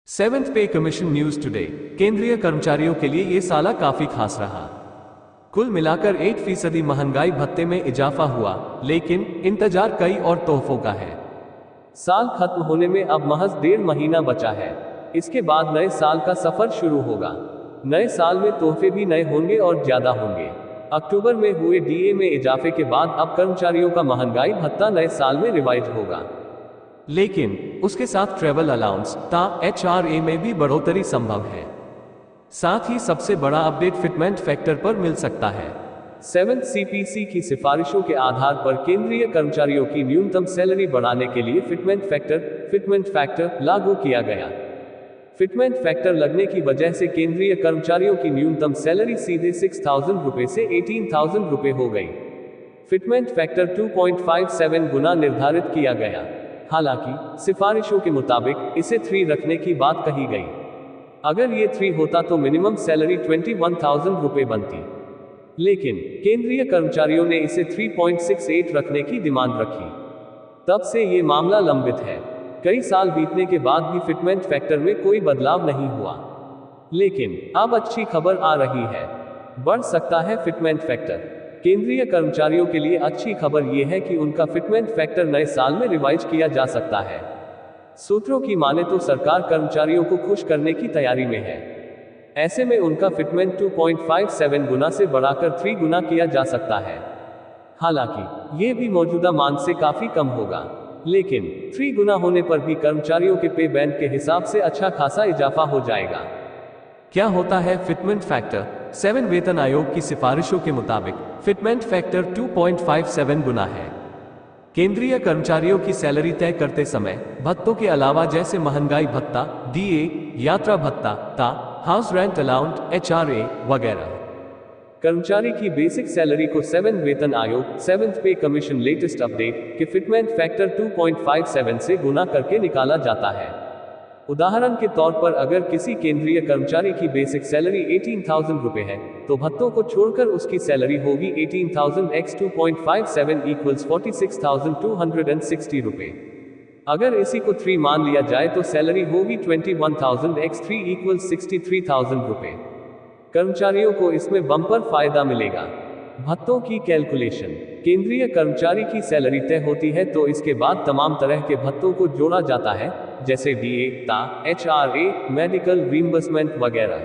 Seventh पे commission news today. केंद्रीय कर्मचारियों के लिए ये साला काफी खास रहा। कुल मिलाकर 8% महंगाई भत्ते में इजाफा हुआ, लेकिन इंतजार कई और तोहफों का है। साल खत्म होने में अब महज 1.5 महीना बचा है। इसके बाद नए साल का सफर शुरू होगा। नए साल में तोहफे भी नए होंगे और ज्यादा होंगे। अक्टूबर में हुए डीए में इजाफे के बाद अब कर्मचारियों का महंगाई भत्ता नए साल में रिवाइज होगा, लेकिन उसके साथ ट्रेवल अलाउंस ता एचआरए में भी बढ़ोतरी संभव है। साथ ही सबसे बड़ा अपडेट फिटमेंट फैक्टर पर मिल सकता है। 7th सीपीसी की सिफारिशों के आधार पर केंद्रीय कर्मचारियों की न्यूनतम सैलरी बढ़ाने के लिए फिटमेंट फैक्टर लागू किया गया। फिटमेंट फैक्टर लगने की वजह से केंद्रीय कर्मचारियों की न्यूनतम सैलरी सीधे 6,000 रुपए से 18,000 रुपए हो गई। फिटमेंट फैक्टर 2.57 गुना निर्धारित किया गया। हालांकि सिफारिशों के मुताबिक इसे 3 रखने की बात कही गई। अगर ये 3 होता तो मिनिमम सैलरी 21,000 रुपए बनती, लेकिन केंद्रीय कर्मचारियों ने इसे 3.68 रखने की डिमांड रखी। तब से ये मामला लंबित है। कई साल बीतने के बाद भी फिटमेंट फैक्टर में कोई बदलाव नहीं हुआ, लेकिन अब अच्छी खबर आ रही है, बढ़ सकता है फिटमेंट फैक्टर। केंद्रीय कर्मचारियों के लिए अच्छी खबर यह है कि उनका फिटमेंट फैक्टर नए साल में रिवाइज किया जा सकता है। सूत्रों की माने तो सरकार कर्मचारियों को खुश करने की तैयारी में है। ऐसे में उनका फिटमेंट 2.57 गुना से बढ़ाकर 3 गुना किया जा सकता है। हालांकि ये भी मौजूदा मान से काफी कम होगा, लेकिन 3 गुना होने पर भी कर्मचारियों के पे बैंड के हिसाब से अच्छा खासा इजाफा हो जाएगा। क्या होता है फिटमेंट फैक्टर? 7 वेतन आयोग की सिफारिशों के मुताबिक फिटमेंट फैक्टर 2.57 गुना है। केंद्रीय कर्मचारियों की सैलरी तय करते समय भत्तों के अलावा जैसे महंगाई भत्ता, डीए, यात्रा भत्ता, ता, हाउस रेंट अलाउंट, एचआरए वगैरह। कर्मचारी की बेसिक सैलरी को 7 वेतन आयोग 7th पे कमीशन लेटेस्ट अपडेट के फिटमेंट फैक्टर 2.57 से गुना करके निकाला जाता है। उदाहरण के तौर पर अगर किसी केंद्रीय कर्मचारी की बेसिक सैलरी 18,000 रुपए है, तो भत्तों को छोड़कर उसकी सैलरी होगी 18,000 x 2.57 = 46,260 रुपए। अगर इसी को 3 मान लिया जाए तो सैलरी होगी 21,000 x 3 = 63,000 रुपए। कर्मचारियों को इसमें बम्पर फायदा मिलेगा। भत्तों की कैलकुलेशन। केंद्रीय कर्मचारी की सैलरी तय होती है तो इसके बाद तमाम तरह के भत्तों को जोड़ा जाता है, जैसे डीए, ता, एचआरए, मेडिकल रीइंबर्समेंट वगैरह।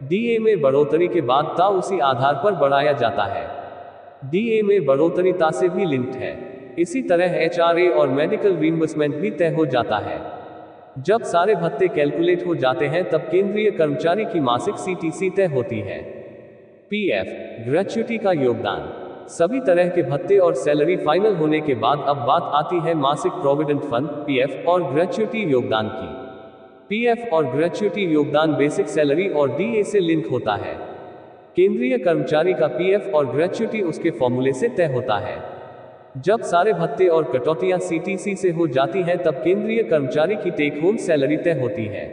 डीए में बढ़ोतरी के बाद ता उसी आधार पर बढ़ाया जाता है। डीए में बढ़ोतरी ता से भी लिंक्ड है। इसी तरह एचआरए और मेडिकल रीइंबर्समेंट भी तय हो जाता है। जब सारे भत्ते कैलकुलेट हो जाते हैं तब केंद्रीय कर्मचारी की मासिक सीटीसी तय होती है। पीएफ, ग्रेच्युटी का योगदान। सभी तरह के भत्ते और सैलरी फाइनल होने के बाद अब बात आती है मासिक प्रोविडेंट फंड पीएफ और ग्रेच्युटी योगदान की। पीएफ और ग्रेच्युटी योगदान बेसिक सैलरी और डीए से लिंक होता है। केंद्रीय कर्मचारी का पीएफ और ग्रेच्युटी उसके फॉर्मूले से तय होता है। जब सारे भत्ते और कटौतियां सीटीसी से हो जाती हैं तब केंद्रीय कर्मचारी की टेक होम सैलरी तय होती है।